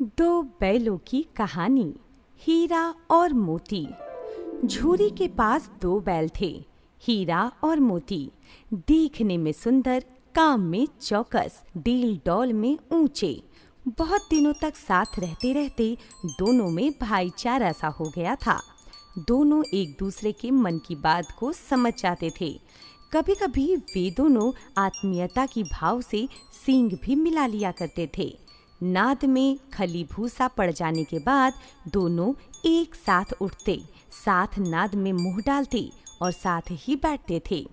दो बैलों की कहानी। हीरा और मोती। झूरी के पास दो बैल थे, हीरा और मोती। देखने में सुंदर, काम में चौकस, डील डौल में ऊंचे। बहुत दिनों तक साथ रहते रहते दोनों में भाईचारा सा हो गया था। दोनों एक दूसरे के मन की बात को समझ जाते थे। कभी कभी वे दोनों आत्मीयता की भाव से सींग भी मिला लिया करते थे। नाद में खली भूसा पड़ जाने के बाद दोनों एक साथ उठते, साथ नाद में मुंह डालते और साथ ही बैठते थे।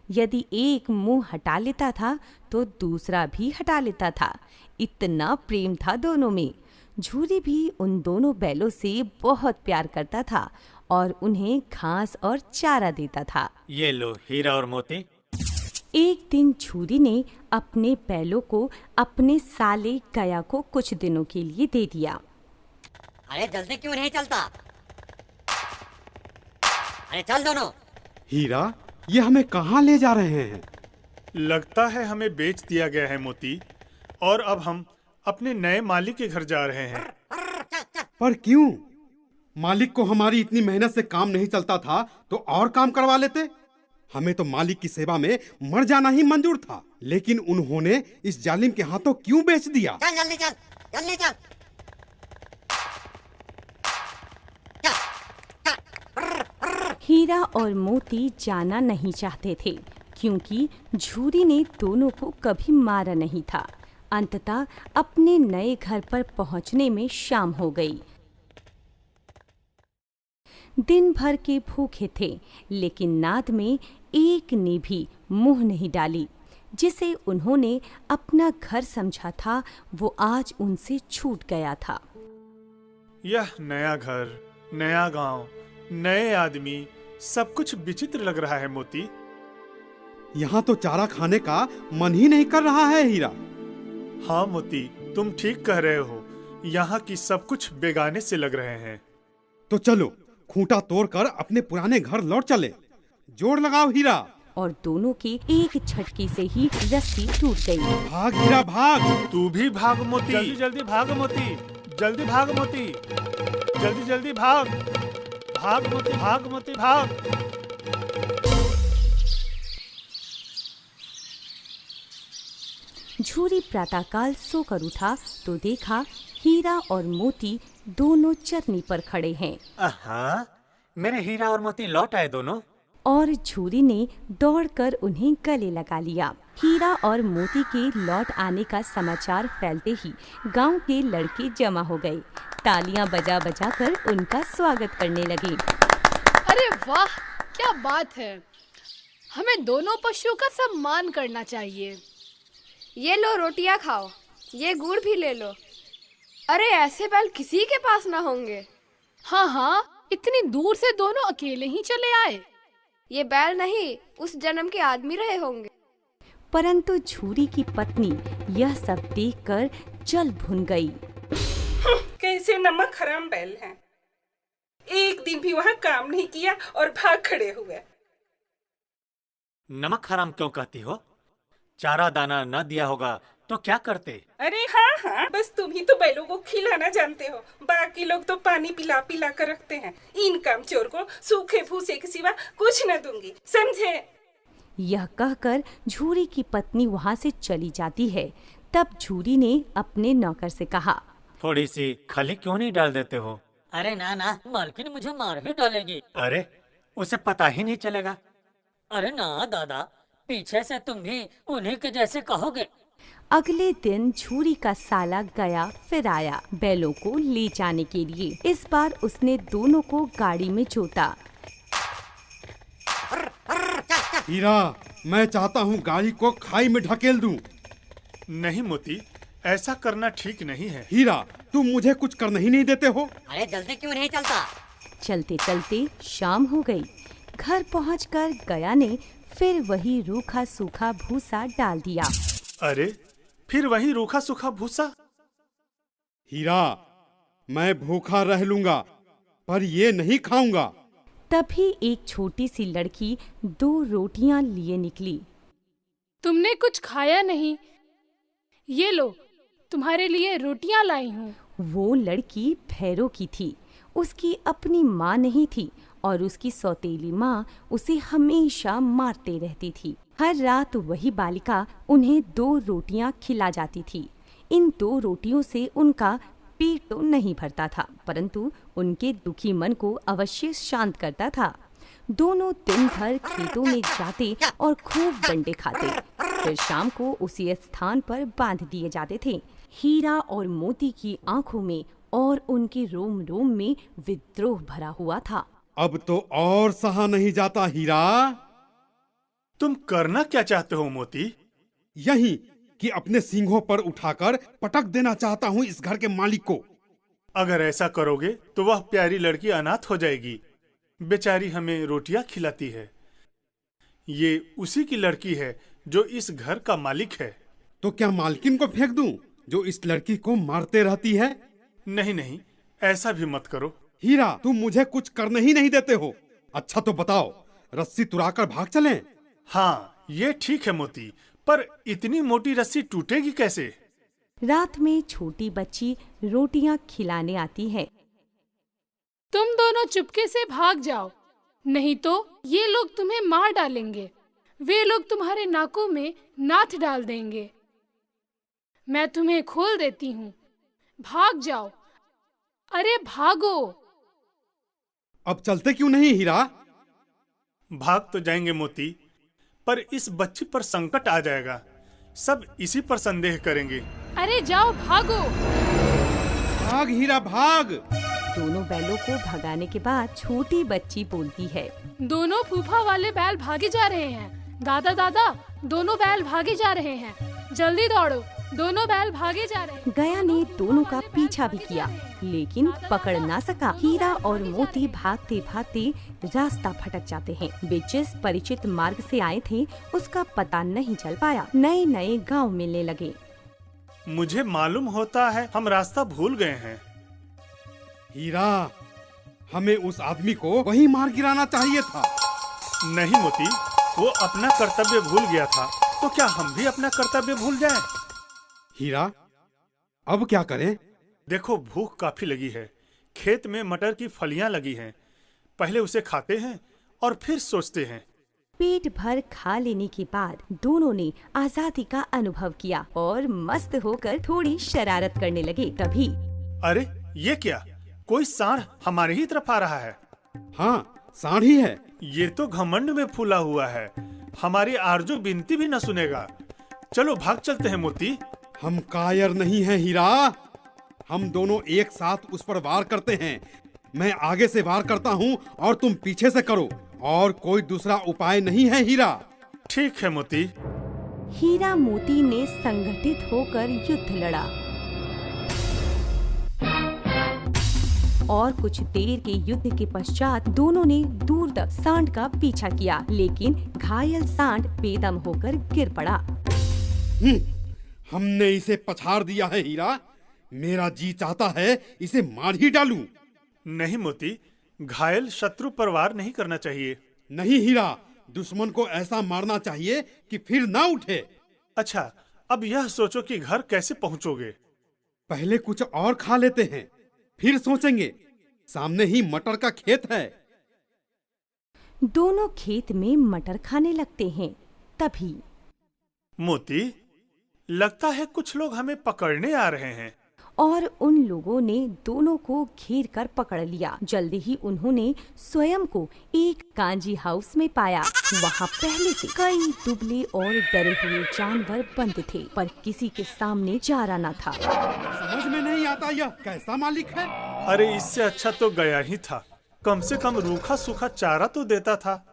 यदि एक मुंह हटा लेता था तो दूसरा भी हटा लेता था। इतना प्रेम था दोनों में। झूरी भी उन दोनों बैलों से बहुत प्यार करता था और उन्हें घास और चारा देता था। ये लो हीरा और मोती। एक दिन झूरी ने अपने बैलों को अपने साले गया को कुछ दिनों के लिए दे दिया। अरे जल्दी क्यों नहीं चलता? अरे चल दोनों। हीरा, ये हमें कहाँ ले जा रहे हैं? लगता है हमें बेच दिया गया है मोती, और अब हम अपने नए मालिक के घर जा रहे हैं। पर क्यों? मालिक को हमारी इतनी मेहनत से काम नहीं चलता था तो और काम करवा लेते। हमें तो मालिक की सेवा में मर जाना ही मंजूर था, लेकिन उन्होंने इस जालिम के हाथों क्यों बेच दिया? चल जल्दी चल, जल्दी चल। हीरा और मोती जाना नहीं चाहते थे, क्योंकि झूरी ने दोनों को कभी मारा नहीं था। अंततः अपने नए घर पर पहुंचने में शाम हो गई। दिन भर के भूखे थे, लेकिन नाद में एक ने भी मुंह नहीं डाली। जिसे उन्होंने अपना घर समझा था वो आज उनसे छूट गया था। यह नया घर, नया गांव, नए आदमी, सब कुछ विचित्र लग रहा है मोती। यहाँ तो चारा खाने का मन ही नहीं कर रहा है हीरा। हाँ मोती, तुम ठीक कह रहे हो। यहाँ की सब कुछ बेगाने से लग रहे हैं। तो चलो खूंटा तोड़कर अपने पुराने घर लौट चले। जोड़ लगाओ हीरा। और दोनों की एक झटके से ही रस्सी टूट गई। भाग हीरा भाग। तू भी भाग मोती। जल्दी जल्दी भाग मोती, जल्दी भाग मोती, जल्दी जल्दी भाग। भाग मोती, भाग मोती, भाग। झूरी प्रातःकाल सोकर उठा तो देखा हीरा और मोती दोनों चरनी पर खड़े हैं। आहा, मेरे हीरा और मोती लौट आए दोनों। और झूरी ने दौड़कर उन्हें गले लगा लिया। हीरा और मोती के लौट आने का समाचार फैलते ही गांव के लड़के जमा हो गए। तालियां बजा बजा कर उनका स्वागत करने लगे। अरे वाह, क्या बात है! हमें दोनों पशुओं का सम्मान करना चाहिए। ये लो रोटियां खाओ, ये गुड़ भी ले लो। अरे ऐसे बैल किसी के पास ना होंगे। हाँ हाँ, इतनी दूर से दोनों अकेले ही चले आए। ये बैल नहीं, उस जन्म के आदमी रहे होंगे। परंतु झूरी की पत्नी यह सब देखकर जल भुन गई। कैसे नमक हराम बैल हैं। एक दिन भी वहाँ काम नहीं किया और भाग खड़े हुए। नमक हराम क्यों कहती हो? चारा दाना न दिया होगा तो क्या करते? अरे हाँ हाँ, बस तुम ही तो बैलों को खिलाना जानते हो। बाकी लोग तो पानी पिला पिला कर रखते हैं। इन कामचोर को सूखे भूसे के सिवा कुछ न दूंगी, समझे? यह कहकर झूरी की पत्नी वहाँ से चली जाती है। तब झूरी ने अपने नौकर से कहा, थोड़ी सी खली क्यों नहीं डाल देते हो? अरे ना ना, मालकिन मुझे मार ही डालेगी। अरे उसे पता ही नहीं चलेगा। अरे ना दादा, पीछे से तुम भी उन्हीं के जैसे कहोगे। अगले दिन झूरी का साला गया फिर आया बैलों को ले जाने के लिए। इस बार उसने दोनों को गाड़ी में जोता। हीरा, मैं चाहता हूँ गाड़ी को खाई में ढकेल दूं। नहीं मोती, ऐसा करना ठीक नहीं है। हीरा, तुम मुझे कुछ करने ही नहीं देते हो। अरे जल्दी क्यों नहीं चलता? चलते चलते शाम हो गई। घर पहुंचकर गया ने फिर वही रूखा सूखा भूसा डाल दिया। अरे फिर वही रूखा सूखा भूसा। हीरा, मैं भूखा रह लूंगा पर ये नहीं खाऊंगा। तभी एक छोटी सी लड़की 2 रोटियां लिए निकली। तुमने कुछ खाया नहीं, ये लो, तुम्हारे लिए रोटियां लाई हूँ। वो लड़की भैरों की थी। उसकी अपनी माँ नहीं थी और उसकी सौतेली माँ उसे हमेशा मारते रहती थी। हर रात वही बालिका उन्हें 2 रोटियां खिला जाती थी। इन 2 रोटियों से उनका पेट तो नहीं भरता था, परंतु उनके दुखी मन को अवश्य शांत करता था। दोनों दिन भर खेतों में जाते और खूब डंडे खाते, फिर शाम को उसी स्थान पर बांध दिए जाते थे। हीरा और मोती की आंखों में और उनके रोम रोम में विद्रोह भरा हुआ था। अब तो और सहा नहीं जाता हीरा। तुम करना क्या चाहते हो मोती? यही कि अपने सींगों पर उठाकर पटक देना चाहता हूँ इस घर के मालिक को। अगर ऐसा करोगे तो वह प्यारी लड़की अनाथ हो जाएगी। बेचारी हमें रोटियां खिलाती है। ये उसी की लड़की है जो इस घर का मालिक है। तो क्या मालकिन को फेंक दूं जो इस लड़की को मारते रहती है? नहीं नहीं, ऐसा भी मत करो। हीरा, तुम मुझे कुछ करने ही नहीं देते हो। अच्छा तो बताओ, रस्सी तुराकर भाग चलें? हाँ, ये ठीक है मोती, पर इतनी मोटी रस्सी टूटेगी कैसे? रात में छोटी बच्ची रोटियां खिलाने आती है। तुम दोनों चुपके से भाग जाओ, नहीं तो ये लोग तुम्हें मार डालेंगे। वे लोग तुम्हारे नाकों में नाथ डाल देंगे। मैं तुम्हें खोल देती हूँ, भाग जाओ। अरे भागो। अब चलते क्यों नहीं हीरा? भाग तो जाएंगे मोती, पर इस बच्ची पर संकट आ जाएगा। सब इसी पर संदेह करेंगे। अरे जाओ, भागो। भाग हीरा, भाग। दोनों बैलों को भगाने के बाद छोटी बच्ची बोलती है, दोनों फूफा वाले बैल भागे जा रहे हैं। दादा दादा, दोनों बैल भागे जा रहे हैं। जल्दी दौड़ो, दोनों बैल भागे जा रहे हैं। गया ने दोनों का पीछा भी किया, लेकिन पकड़ ना सका। हीरा और मोती भागते भागते रास्ता भटक जाते हैं। वे जिस परिचित मार्ग से आए थे उसका पता नहीं चल पाया। नए नए गांव मिलने लगे। मुझे मालूम होता है हम रास्ता भूल गए हैं। हीरा, हमें उस आदमी को वही मार गिराना चाहिए था। नहीं मोती, वो अपना कर्तव्य भूल गया था, तो क्या हम भी अपना कर्तव्य भूल जाएं? हीरा, अब क्या करें? देखो, भूख काफी लगी है। खेत में मटर की फलियां लगी हैं। पहले उसे खाते हैं और फिर सोचते हैं। पेट भर खा लेने के बाद दोनों ने आजादी का अनुभव किया और मस्त होकर थोड़ी शरारत करने लगे। तभी अरे ये क्या, कोई सांड हमारे ही तरफ आ रहा है। हाँ, सांड ही है। ये तो घमंड में फूला हुआ है, हमारी आरजू विनती भी न सुनेगा। चलो भाग चलते हैं मोती। हम कायर नहीं हैं हीरा। हम दोनों एक साथ उस पर वार करते हैं। मैं आगे से वार करता हूँ और तुम पीछे से करो, और कोई दूसरा उपाय नहीं है हीरा। ठीक है मोती। हीरा मोती ने संगठित होकर युद्ध लड़ा और कुछ देर के युद्ध के पश्चात दोनों ने दूर तक सांड का पीछा किया, लेकिन घायल सांड बेदम होकर गिर पड़ा। हमने इसे पछाड़ दिया है हीरा। मेरा जी चाहता है इसे मार ही डालूं। नहीं मोती, घायल शत्रु पर वार नहीं करना चाहिए। नहीं हीरा, दुश्मन को ऐसा मारना चाहिए कि फिर ना उठे। अच्छा, अब यह सोचो कि घर कैसे पहुंचोगे। पहले कुछ और खा लेते हैं, फिर सोचेंगे। सामने ही मटर का खेत है। दोनों खेत में मटर खाने लगते हैं। तभी मोती, लगता है कुछ लोग हमें पकड़ने आ रहे हैं। और उन लोगों ने दोनों को घेर कर पकड़ लिया। जल्दी ही उन्होंने स्वयं को एक कांजी हाउस में पाया। वहाँ पहले से कई दुबले और डरे हुए जानवर बंद थे, पर किसी के सामने चारा न था। समझ में नहीं आता यह कैसा मालिक है। अरे इससे अच्छा तो गया ही था। कम से कम रूखा सूखा चारा तो देता था।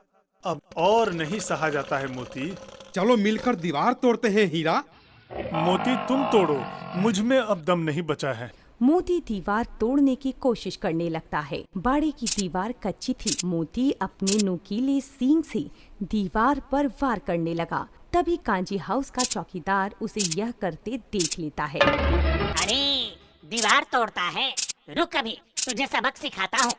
अब और नहीं सहा जाता है मोती। चलो मिलकर दीवार तोड़ते हैं हीरा। मोती तुम तोड़ो, मुझ में अब दम नहीं बचा है। मोती दीवार तोड़ने की कोशिश करने लगता है। बाड़े की दीवार कच्ची थी। मोती अपने नुकीले सींग से दीवार पर वार करने लगा। तभी कांजी हाउस का चौकीदार उसे यह करते देख लेता है। अरे दीवार तोड़ता है, रुक अभी तुझे सबक सिखाता हूँ।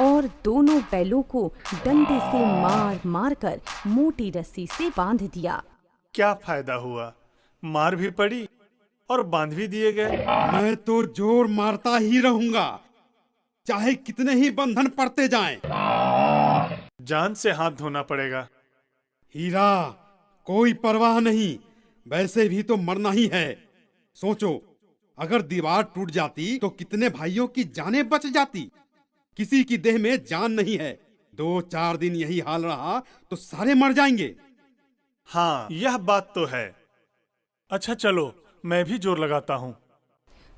और दोनों बैलों को डंडे से मार मार कर मोटी रस्सी से बांध दिया। क्या फायदा हुआ, मार भी पड़ी और बांध भी दिए गए। मैं तो जोर मारता ही रहूंगा, चाहे कितने ही बंधन पड़ते जाएं। जान से हाथ धोना पड़ेगा। हीरा, कोई परवाह नहीं, वैसे भी तो मरना ही है। सोचो, अगर दीवार टूट जाती तो कितने भाइयों की जानें बच जाती। किसी की देह में जान नहीं है। 2-4 दिन यही हाल रहा तो सारे मर जाएंगे। हाँ, यह बात तो है। अच्छा चलो, मैं भी जोर लगाता हूँ।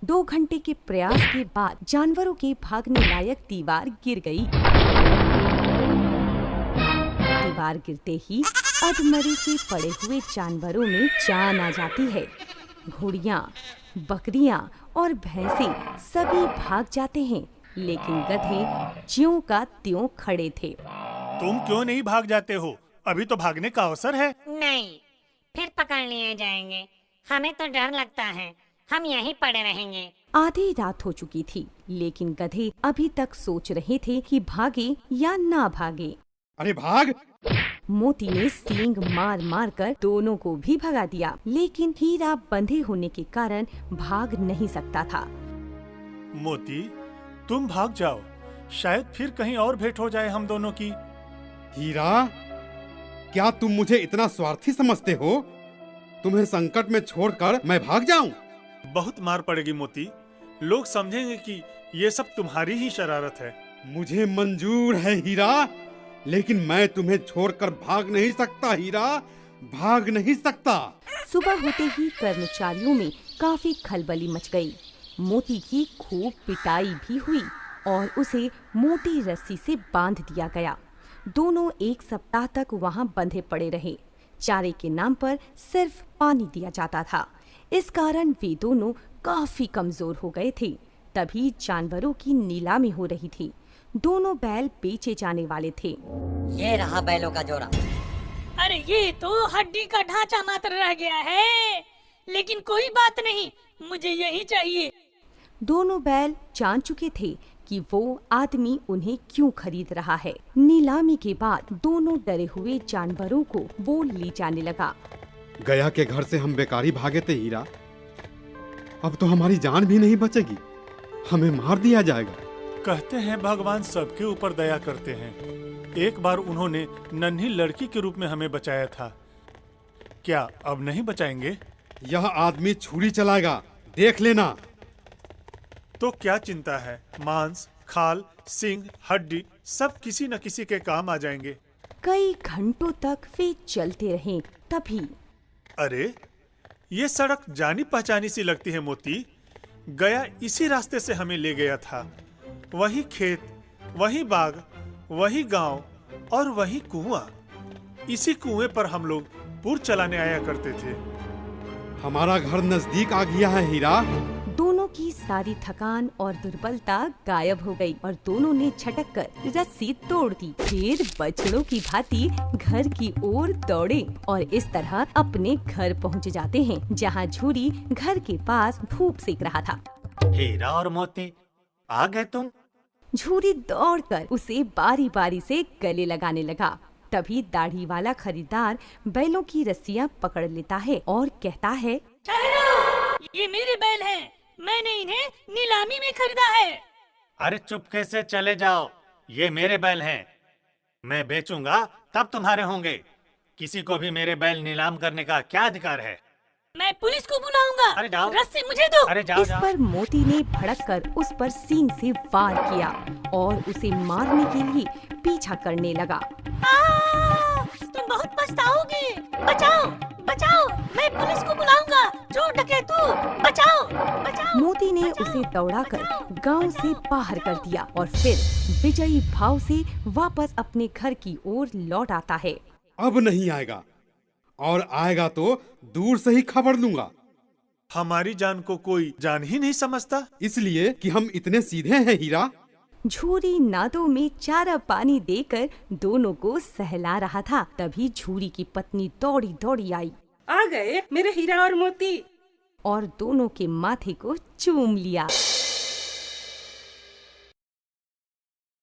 2 घंटे के प्रयास के बाद जानवरों के भागने लायक दीवार गिर गई। दीवार गिरते ही अधमरे से पड़े हुए जानवरों में जान आ जाती है। घोड़ियाँ, बकरियाँ और भैंसे सभी भाग जाते हैं, लेकिन गधे ज्यों का त्यों खड़े थे। तुम क्यों नहीं भाग जाते हो? अभी तो भागने का अवसर है। नहीं, फिर पकड़ लिए जाएंगे। हमें तो डर लगता है, हम यहीं पड़े रहेंगे। आधी रात हो चुकी थी, लेकिन गधे अभी तक सोच रहे थे कि भागे या ना भागे। अरे भाग! मोती ने सींग मार मार कर दोनों को भी भगा दिया, लेकिन हीरा बंधे होने के कारण भाग नहीं सकता था। मोती, तुम भाग जाओ, शायद फिर कहीं और भेंट हो जाए हम दोनों की। हीरा, क्या तुम मुझे इतना स्वार्थी समझते हो? तुम्हें संकट में छोड़कर मैं भाग जाऊं? बहुत मार पड़ेगी मोती। लोग समझेंगे कि ये सब तुम्हारी ही शरारत है। मुझे मंजूर है हीरा, लेकिन मैं तुम्हें छोड़कर भाग नहीं सकता हीरा, भाग नहीं सकता। सुबह होते ही कर्मचारियों में काफी खलबली मच गई। मोती की खूब पिटाई भी हुई और उसे मोटी रस्सी से बांध दिया गया। दोनों 1 सप्ताह तक वहां बंधे पड़े रहे। चारे के नाम पर सिर्फ पानी दिया जाता था। इस कारण वे दोनों काफी कमजोर हो गए थे। तभी जानवरों की नीलामी हो रही थी। दोनों बैल बेचे जाने वाले थे। ये रहा बैलों का जोड़ा। अरे ये तो हड्डी का ढांचा मात्र रह गया है, लेकिन कोई बात नहीं, मुझे यही चाहिए। दोनों बैल जान चुके थे कि वो आदमी उन्हें क्यों खरीद रहा है। नीलामी के बाद दोनों डरे हुए जानवरों को वो ले जाने लगा। गया के घर से हम बेकारी भागे थे हीरा, अब तो हमारी जान भी नहीं बचेगी, हमें मार दिया जाएगा। कहते हैं भगवान सबके ऊपर दया करते हैं। एक बार उन्होंने नन्ही लड़की के रूप में हमें बचाया था, क्या अब नहीं बचाएंगे? यह आदमी छुरी चलाएगा, देख लेना। तो क्या चिंता है, मांस, खाल, सींग, हड्डी सब किसी न किसी के काम आ जाएंगे। कई घंटों तक वे चलते रहे। तभी अरे, ये सड़क जानी पहचानी सी लगती है मोती। गया इसी रास्ते से हमें ले गया था। वही खेत, वही बाग, वही गांव और वही कुआं। इसी कुएं पर हम लोग पूर चलाने आया करते थे। हमारा घर नजदीक आ गया है हीरा। दोनों की सारी थकान और दुर्बलता गायब हो गई और दोनों ने झटक कर रस्सी तोड़ दी। फिर बछड़ों की भांति घर की ओर दौड़े और इस तरह अपने घर पहुंच जाते हैं, जहां झूरी घर के पास धूप सेक रहा था। हीरा और मोती, आ गए तुम? झूरी दौड़कर उसे बारी बारी से गले लगाने लगा। तभी दाढ़ी वाला खरीदार बैलों की रस्सियां पकड़ लेता है और कहता है, ठहरो, ये मेरे बैल हैं, मैंने इन्हें नीलामी में खरीदा है। अरे चुपके से चले जाओ, ये मेरे बैल हैं। मैं बेचूंगा तब तुम्हारे होंगे। किसी को भी मेरे बैल नीलाम करने का क्या अधिकार है? मैं पुलिस को बुलाऊंगा। अरे जाओ। रस्सी मुझे दो। अरे जाओ इस जाओ। पर मोती ने भड़ककर उस पर सींग से वार किया और उसे मारने के लिए पीछा करने लगा। तुम बहुत पछताओगे। बचाओ, बचाओ, मैं पुलिस को बुलाऊंगा। चोर डकैतू, बचाओ, बचाओ। मोती ने उसे दौड़ाकर गांव से बाहर कर दिया और फिर विजयी भाव से वापस अपने घर की ओर लौट आता है। अब नहीं आएगा, और आएगा तो दूर से ही खबर लूंगा। हमारी जान को कोई जान ही नहीं समझता, इसलिए कि हम इतने सीधे हैं हीरा। झूरी नादों में चारा पानी देकर दोनों को सहला रहा था। तभी झूरी की पत्नी दौड़ी दौड़ी आई। आ गए मेरे हीरा और मोती। और दोनों के माथे को चूम लिया।